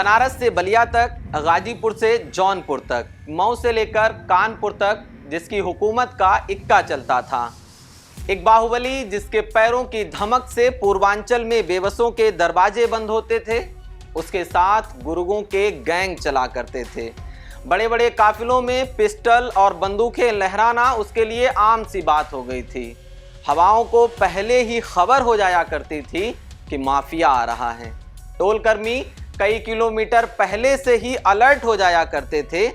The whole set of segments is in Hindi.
बनारस से बलिया तक, गाजीपुर से जौनपुर तक, मऊ से लेकर कानपुर तक जिसकी हुकूमत का इक्का चलता था। एक बाहुबली जिसके पैरों की धमक से पूर्वांचल में बेबसों के दरवाजे बंद होते थे, उसके साथ गुर्गों के गैंग चला करते थे। बड़े बड़े काफिलों में पिस्टल और बंदूकें लहराना उसके लिए आम सी बात हो गई थी। हवाओं को पहले ही खबर हो जाया करती थी कि माफिया आ रहा है। टोलकर्मी कई किलोमीटर पहले से ही अलर्ट हो जाया करते थे।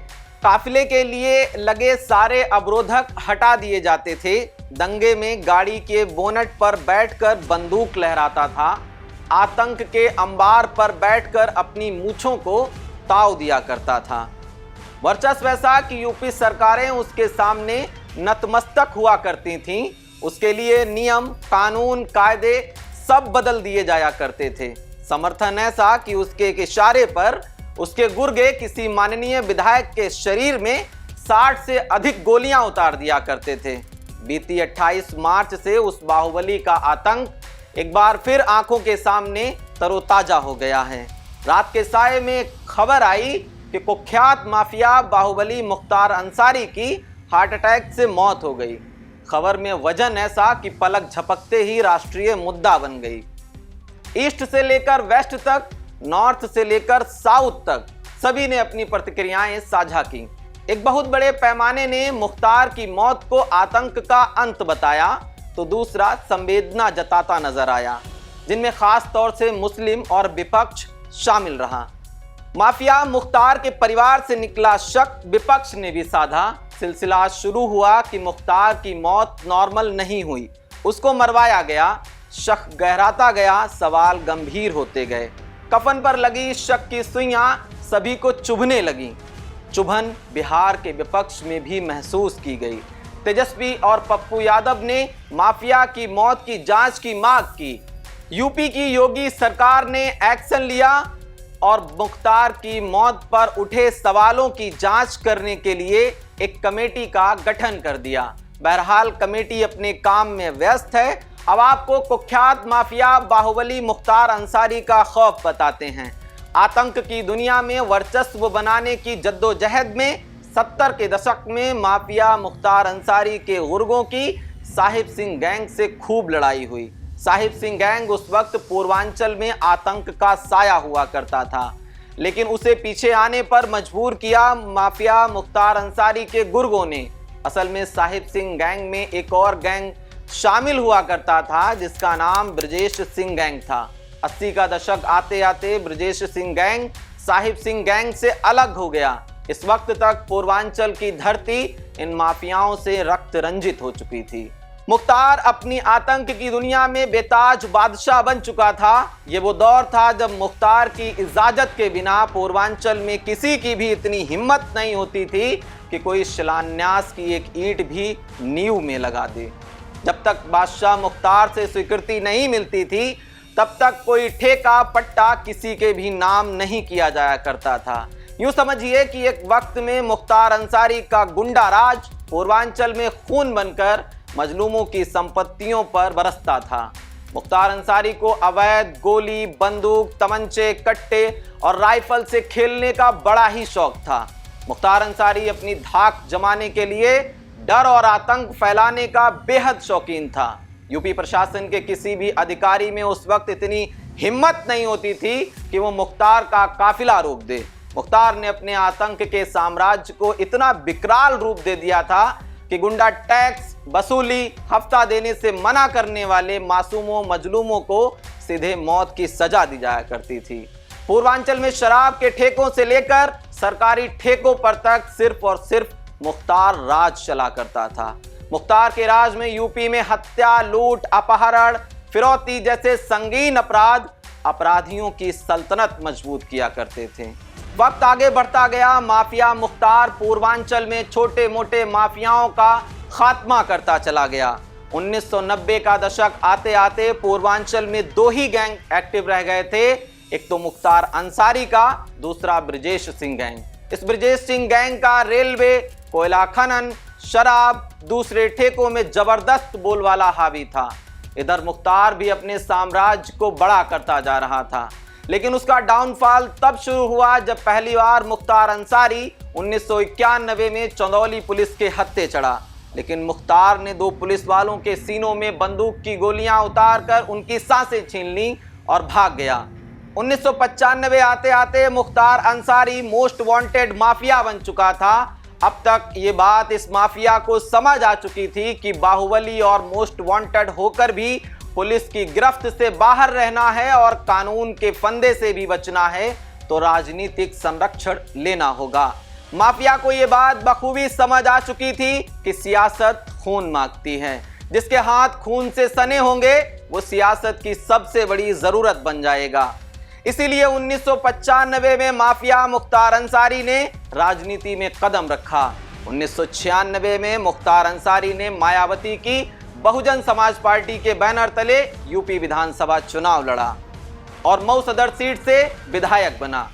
काफिले के लिए लगे सारे अवरोधक हटा दिए जाते थे। दंगे में गाड़ी के बोनट पर बैठकर बंदूक लहराता था। आतंक के अंबार पर बैठकर अपनी मूंछों को ताव दिया करता था। वर्चस्व ऐसा कि यूपी सरकारें उसके सामने नतमस्तक हुआ करती थीं। उसके लिए नियम, कानून, कायदे सब बदल दिए जाया करते थे। समर्थन ऐसा कि उसके एक इशारे पर उसके गुर्गे किसी माननीय विधायक के शरीर में 60 से अधिक गोलियां उतार दिया करते थे। बीती 28 मार्च से उस बाहुबली का आतंक एक बार फिर आंखों के सामने तरोताजा हो गया है। रात के साये में खबर आई कि कुख्यात माफिया बाहुबली मुख्तार अंसारी की हार्ट अटैक से मौत हो गई। खबर में वजन ऐसा कि पलक झपकते ही राष्ट्रीय मुद्दा बन गई। ईस्ट से लेकर वेस्ट तक, नॉर्थ से लेकर साउथ तक सभी ने अपनी प्रतिक्रियाएं साझा की। एक बहुत बड़े पैमाने ने मुख्तार की मौत को आतंक का अंत बताया, तो दूसरा संवेदना जताता नजर आया, जिनमें खास तौर से मुस्लिम और विपक्ष शामिल रहा। माफिया मुख्तार के परिवार से निकला शक विपक्ष ने भी साधा। सिलसिला शुरू हुआ कि मुख्तार की मौत नॉर्मल नहीं हुई, उसको मरवाया गया। शक गहराता गया, सवाल गंभीर होते गए। कफन पर लगी शक की सुइयां सभी को चुभने लगी। चुभन बिहार के विपक्ष में भी महसूस की गई। तेजस्वी और पप्पू यादव ने माफिया की मौत की जांच की मांग की। यूपी की योगी सरकार ने एक्शन लिया और मुख्तार की मौत पर उठे सवालों की जांच करने के लिए एक कमेटी का गठन कर दिया। बहरहाल कमेटी अपने काम में व्यस्त है। अब आपको कुख्यात माफिया बाहुबली मुख्तार अंसारी का खौफ बताते हैं। आतंक की दुनिया में वर्चस्व बनाने की जद्दोजहद में 70 के दशक में माफिया मुख्तार अंसारी के गुर्गों की साहिब सिंह गैंग से खूब लड़ाई हुई। साहिब सिंह गैंग उस वक्त पूर्वांचल में आतंक का साया हुआ करता था, लेकिन उसे पीछे आने पर मजबूर किया माफिया मुख्तार अंसारी के गुर्गों ने। असल में साहिब सिंह गैंग में एक और गैंग शामिल हुआ करता था जिसका नाम ब्रजेश सिंह गैंग था। 80 का दशक आते आते ब्रजेश सिंह गैंग साहिब सिंह गैंग से अलग हो गया। इस वक्त तक पूर्वांचल की धरती इन माफियाओं से रक्त रंजित हो चुकी थी। मुख्तार अपनी आतंक की दुनिया में बेताज बादशाह बन चुका था। ये वो दौर था जब मुख्तार की इजाजत के बिना पूर्वांचल में किसी की भी इतनी हिम्मत नहीं होती थी कि कोई शिलान्यास की एक ईंट भी नींव में लगा दे। जब तक बादशाह मुख्तार से स्वीकृति नहीं मिलती थी, तब तक कोई ठेका पट्टा किसी के भी नाम नहीं किया जाया करता था। यूं समझिए कि एक वक्त में मुख्तार अंसारी का गुंडा राज पूर्वांचल में खून बनकर मजलूमों की संपत्तियों पर बरसता था। मुख्तार अंसारी को अवैध गोली, बंदूक, तमंचे, कट्टे और राइफल से खेलने का बड़ा ही शौक था। मुख्तार अंसारी अपनी धाक जमाने के लिए डर और आतंक फैलाने का बेहद शौकीन था। यूपी प्रशासन के किसी भी अधिकारी में उस वक्त इतनी हिम्मत नहीं होती थी कि वो मुख्तार का काफिला रोक दे। मुख्तार ने अपने आतंक के साम्राज्य को इतना विकराल रूप दे दिया था कि गुंडा टैक्स वसूली, हफ्ता देने से मना करने वाले मासूमों, मजलूमों को सीधे मौत की सजा दी जाया करती थी। पूर्वांचल में शराब के ठेकों से लेकर सरकारी ठेकों पर तक सिर्फ और सिर्फ मुख्तार राज चला करता था। मुख्तार के राज में यूपी में हत्या, लूट, अपहरण, फिरौती जैसे संगीन अपराधियों की सल्तनत मजबूत किया करते थे। वक्त आगे बढ़ता गया। माफिया मुख्तार पूर्वांचल में छोटे मोटे माफियाओं का खात्मा करता चला गया। 1990 का दशक आते आते पूर्वांचल में 2 ही गैंग एक्टिव रह गए थे। एक तो मुख्तार अंसारी का, दूसरा ब्रजेश सिंह गैंग। इस ब्रजेश सिंह गैंग का रेलवे, कोयला खनन, शराब, दूसरे ठेकों में जबरदस्त बोलबाला हावी था। इधर मुख्तार भी अपने साम्राज्य को बड़ा करता जा रहा था, लेकिन उसका डाउनफॉल तब शुरू हुआ जब पहली बार मुख्तार अंसारी 1991 में चंदौली पुलिस के हत्थे चढ़ा। लेकिन मुख्तार ने 2 पुलिस वालों के सीनों में बंदूक की गोलियां उतारकर उनकी सांसें छीन लीं और भाग गया। 1995 आते आते Mukhtar Ansari most wanted mafia बन चुका था। अब तक ये बात इस माफिया को समझ आ चुकी थी कि बाहुबली और मोस्ट वांटेड होकर भी पुलिस की गिरफ्त से बाहर रहना है और कानून के फंदे से भी बचना है तो राजनीतिक संरक्षण लेना होगा। माफिया को यह बात बखूबी समझ आ चुकी थी कि सियासत खून मांगती है। जिसके हाथ खून से सने होंगे वो सियासत की सबसे बड़ी जरूरत बन जाएगा। इसीलिए 1995 में माफिया मुख्तार अंसारी ने राजनीति में कदम रखा। 1996 में मुख्तार अंसारी ने मायावती की बहुजन समाज पार्टी के बैनर तले यूपी विधानसभा चुनाव लड़ा और मऊ सदर सीट से विधायक बना।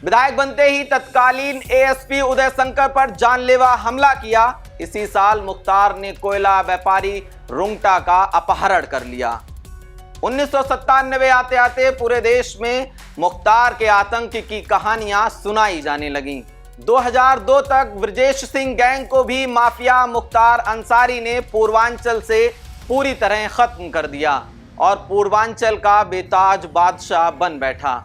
विधायक बनते ही तत्कालीन एएसपी उदय शंकर पर जानलेवा हमला किया। इसी साल मुख्तार ने कोयला व्यापारी रुंगटा का अपहरण कर लिया। 1997 आते आते पूरे देश में मुख्तार के आतंक की कहानियां सुनाई जाने लगीं। 2002 तक ब्रजेश सिंह गैंग को भी माफिया मुख्तार अंसारी ने पूर्वांचल से पूरी तरह खत्म कर दिया और पूर्वांचल का बेताज बादशाह बन बैठा।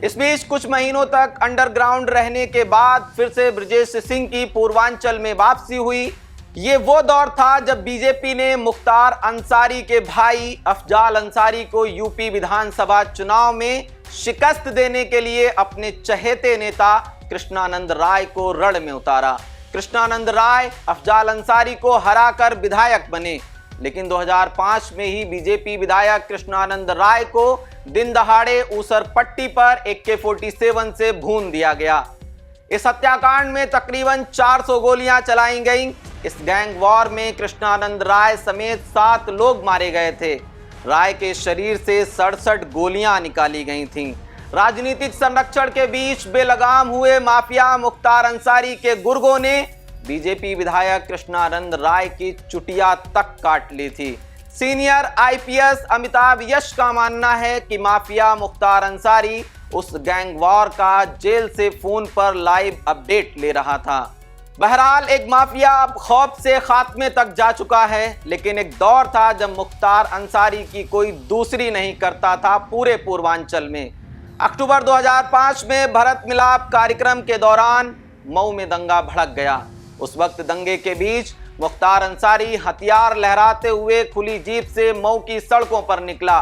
इस बीच कुछ महीनों तक अंडरग्राउंड रहने के बाद फिर से ब्रजेश सिंह की पूर्वांचल में वापसी हुई। ये वो दौर था जब बीजेपी ने मुख्तार अंसारी के भाई अफजाल अंसारी को यूपी विधानसभा चुनाव में शिकस्त देने के लिए अपने चहेते नेता कृष्णानंद राय को रण में उतारा। कृष्णानंद राय अफजाल अंसारी को हराकर विधायक बने, लेकिन 2005 में ही बीजेपी विधायक कृष्णानंद राय को दिन दहाड़े ऊसर पट्टी पर AK-47 से भून दिया गया। इस हत्याकांड में तकरीबन 400 गोलियां चलाई गईं। इस गैंग वॉर में कृष्णानंद राय समेत 7 लोग मारे गए थे। राय के शरीर से 67 गोलियां निकाली गई थीं। राजनीतिक संरक्षण के बीच बेलगाम हुए माफिया मुख्तार अंसारी के गुर्गों ने बीजेपी विधायक कृष्णानंद राय की चुटिया तक काट ली थी। सीनियर IPS अमिताभ यश का मानना है कि माफिया मुख्तार अंसारी उस गैंग वॉर का जेल से फोन पर लाइव अपडेट ले रहा था। बहरहाल एक माफिया अब खौफ से खात्मे तक जा चुका है, लेकिन एक दौर था जब मुख्तार अंसारी की कोई दूसरी नहीं करता था पूरे पूर्वांचल में। अक्टूबर 2005 में भरत मिलाप कार्यक्रम के दौरान मऊ में दंगा भड़क गया। उस वक्त दंगे के बीच मुख्तार अंसारी हथियार लहराते हुए खुली जीप से मऊ की सड़कों पर निकला।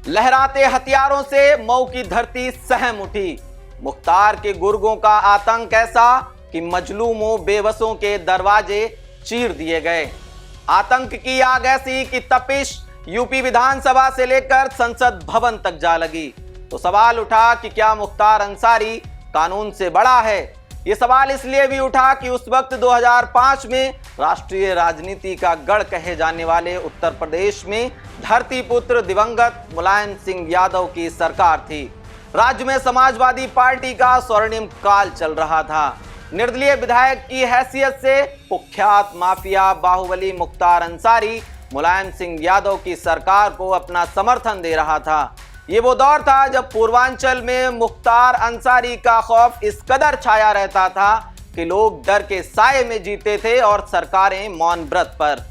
लहराते हथियारों से मऊ की धरती सहम उठी। मुख्तार के गुर्गों का आतंक ऐसा कि मजलूमों बेबसों के दरवाजे चीर दिए गए। आतंक की आग ऐसी कि तपिश यूपी विधानसभा से लेकर संसद भवन तक जा लगी। तो सवाल उठा कि क्या मुख्तार अंसारी कानून से बड़ा है। ये सवाल इसलिए भी उठा कि उस वक्त 2005 में राष्ट्रीय राजनीति का गढ़ कहे जाने वाले उत्तर प्रदेश में धरती पुत्र दिवंगत मुलायम सिंह यादव की सरकार थी। राज्य में समाजवादी पार्टी का स्वर्णिम काल चल रहा था। निर्दलीय विधायक की हैसियत से कुख्यात माफिया बाहुबली मुख्तार अंसारी मुलायम सिंह यादव की सरकार को अपना समर्थन दे रहा था। ये वो दौर था जब पूर्वांचल में मुख्तार अंसारी का खौफ इस कदर छाया रहता था कि लोग डर के साए में जीते थे और सरकारें मौन व्रत पर।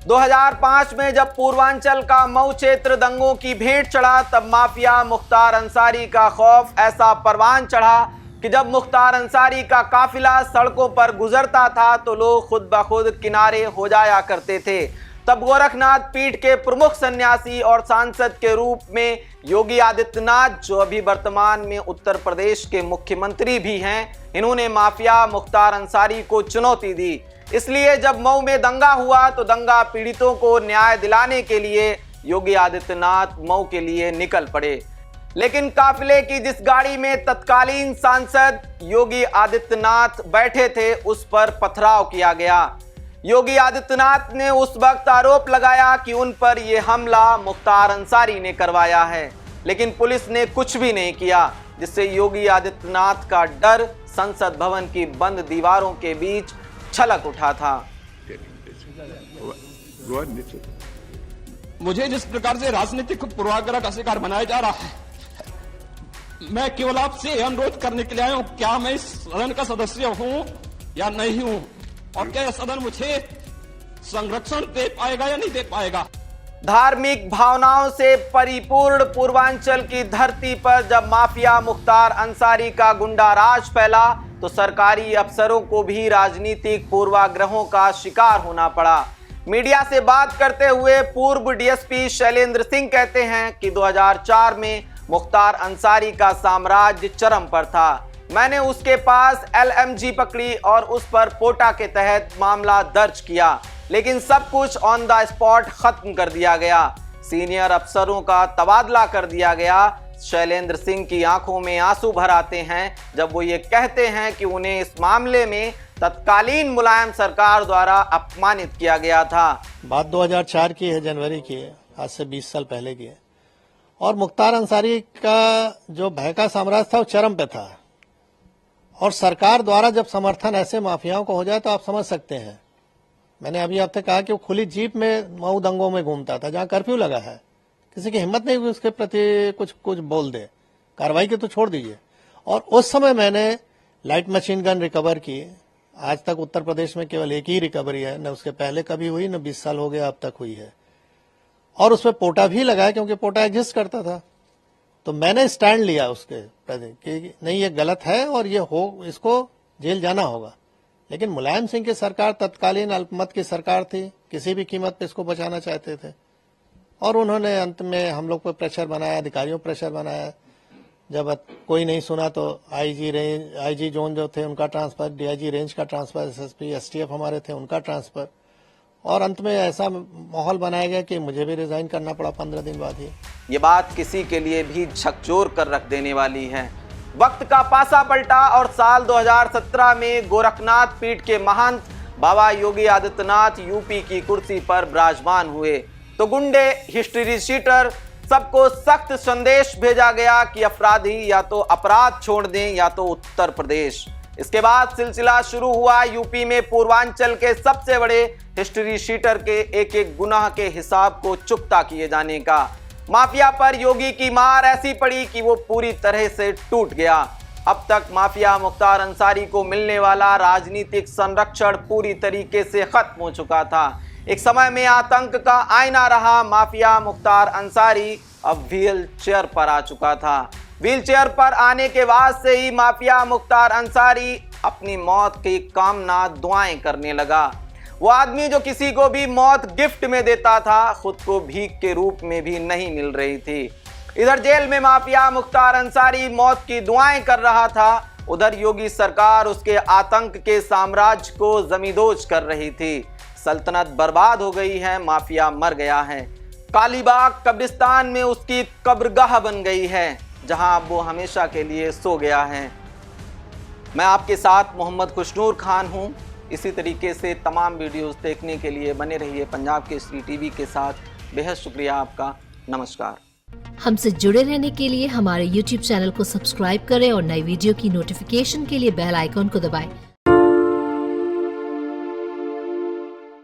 2005 में जब पूर्वांचल का मऊ क्षेत्र दंगों की भेंट चढ़ा, तब माफिया मुख्तार अंसारी का खौफ ऐसा परवान चढ़ा कि जब मुख्तार अंसारी का काफिला सड़कों पर गुजरता था तो लोग खुद ब खुद किनारे हो जाया करते थे। तब गोरखनाथ पीठ के प्रमुख सन्यासी और सांसद के रूप में योगी आदित्यनाथ, जो अभी वर्तमान में उत्तर प्रदेश के मुख्यमंत्री भी हैं, इन्होंने माफिया मुख्तार अंसारी को चुनौती दी। इसलिए जब मऊ में दंगा हुआ तो दंगा पीड़ितों को न्याय दिलाने के लिए योगी आदित्यनाथ मऊ के लिए निकल पड़े। लेकिन काफिले की जिस गाड़ी में तत्कालीन सांसद योगी आदित्यनाथ बैठे थे उस पर पथराव किया गया। योगी आदित्यनाथ ने उस वक्त आरोप लगाया कि उन पर यह हमला मुख्तार अंसारी ने करवाया है, लेकिन पुलिस ने कुछ भी नहीं किया, जिससे योगी आदित्यनाथ का डर संसद भवन की बंद दीवारों के बीच छलक उठा था। मुझे जिस प्रकार से राजनीतिक पूर्वाग्रह का शिकार बनाया जा रहा है, मैं केवल आपसे अनुरोध करने के लिए आया हूं, क्या मैं इस सदन का सदस्य हूं या नहीं हूं, और क्या सदन मुझे संरक्षण दे पाएगा या नहीं दे पाएगा। धार्मिक भावनाओं से परिपूर्ण पूर्वांचल की धरती पर जब माफिया मुख्तार अंसारी का गुंडा राज फैला तो सरकारी अफसरों को भी राजनीतिक पूर्वाग्रहों का शिकार होना पड़ा। मीडिया से बात करते हुए पूर्व डीएसपी शैलेंद्र सिंह कहते हैं कि 2004 में मुख्तार अंसारी का साम्राज्य चरम पर था। मैंने उसके पास LMG पकड़ी और उस पर पोटा के तहत मामला दर्ज किया, लेकिन सब कुछ ऑन द स्पॉट खत्म कर दिया गया। सीनियर अफसरों का तबादला कर दिया गया। शैलेंद्र सिंह की आंखों में आंसू भर आते हैं जब वो ये कहते हैं कि उन्हें इस मामले में तत्कालीन मुलायम सरकार द्वारा अपमानित किया गया था। बात 2004 की है, जनवरी की है, आज से 20 साल पहले की है। और मुख्तार अंसारी का जो भय का साम्राज्य था वो चरम पे था, और सरकार द्वारा जब समर्थन ऐसे माफियाओं को हो जाए तो आप समझ सकते हैं। मैंने अभी आपसे कहा कि वो खुली जीप में मऊ दंगों में घूमता था, जहां कर्फ्यू लगा है। किसी की हिम्मत नहीं हुई उसके प्रति कुछ बोल दे, कार्रवाई की तो छोड़ दीजिए। और उस समय मैंने लाइट मशीन गन रिकवर की। आज तक उत्तर प्रदेश में केवल एक ही रिकवरी है, न उसके पहले कभी हुई, न 20 साल हो गया अब तक हुई है। और उसमें पोटा भी लगाया, क्योंकि पोटा एग्जिस्ट करता था। तो मैंने स्टैंड लिया उसके प्रति कि नहीं, ये गलत है और इसको जेल जाना होगा। लेकिन मुलायम सिंह की सरकार तत्कालीन अल्पमत की सरकार थी, किसी भी कीमत पे इसको बचाना चाहते थे, और उन्होंने अंत में हम लोग पर प्रेशर बनाया, अधिकारियों प्रेशर बनाया। जब कोई नहीं सुना तो आईजी जोन जो थे उनका ट्रांसफर, डीआईजी रेंज का ट्रांसफर, SSP STF हमारे थे उनका ट्रांसफर, और अंत में ऐसा माहौल बनाया गया कि मुझे भी रिजाइन करना पड़ा 15 दिन बाद ही। ये बात किसी के लिए भी झकझोर कर रख देने वाली है। वक्त का पासा पलटा और साल 2017 में गोरखनाथ पीठ के महंत बाबा योगी आदित्यनाथ यूपी की कुर्सी पर विराजमान हुए तो गुंडे, हिस्ट्री शीटर, सबको सख्त संदेश भेजा गया कि अपराधी या तो अपराध छोड़ दें या तो उत्तर प्रदेश। इसके बाद सिलसिला शुरू हुआ यूपी में पूर्वांचल के सबसे बड़े हिस्ट्री शीटर के एक एक गुनाह के हिसाब को चुकता किए जाने का। माफिया पर योगी की मार ऐसी पड़ी कि वो पूरी तरह से टूट गया। अब तक माफिया मुख्तार अंसारी को मिलने वाला राजनीतिक संरक्षण पूरी तरीके से खत्म हो चुका था। एक समय में आतंक का आईना रहा माफिया मुख्तार अंसारी अब व्हील चेयर पर आ चुका था। व्हील चेयर पर आने के बाद से ही माफिया मुख्तार अंसारी अपनी मौत की कामना दुआएं करने लगा। वो आदमी जो किसी को भी मौत गिफ्ट में देता था, खुद को भीख के रूप में भी नहीं मिल रही थी। इधर जेल में माफिया मुख्तार अंसारी मौत की दुआएं कर रहा था, उधर योगी सरकार उसके आतंक के साम्राज्य को जमींदोज कर रही थी। सल्तनत बर्बाद हो गई है, माफिया मर गया है। कालीबाग कब्रिस्तान में उसकी कब्रगाह बन गई है, जहां वो हमेशा के लिए सो गया है। मैं आपके साथ मोहम्मद खुशनूर खान हूं। इसी तरीके से तमाम वीडियोस देखने के लिए बने रहिए पंजाब केसरी टीवी के साथ। बेहद शुक्रिया आपका। नमस्कार। हमसे जुड़े रहने के लिए हमारे YouTube चैनल को सब्सक्राइब करें और नई वीडियो की नोटिफिकेशन के लिए बेल आइकॉन को दबाएं।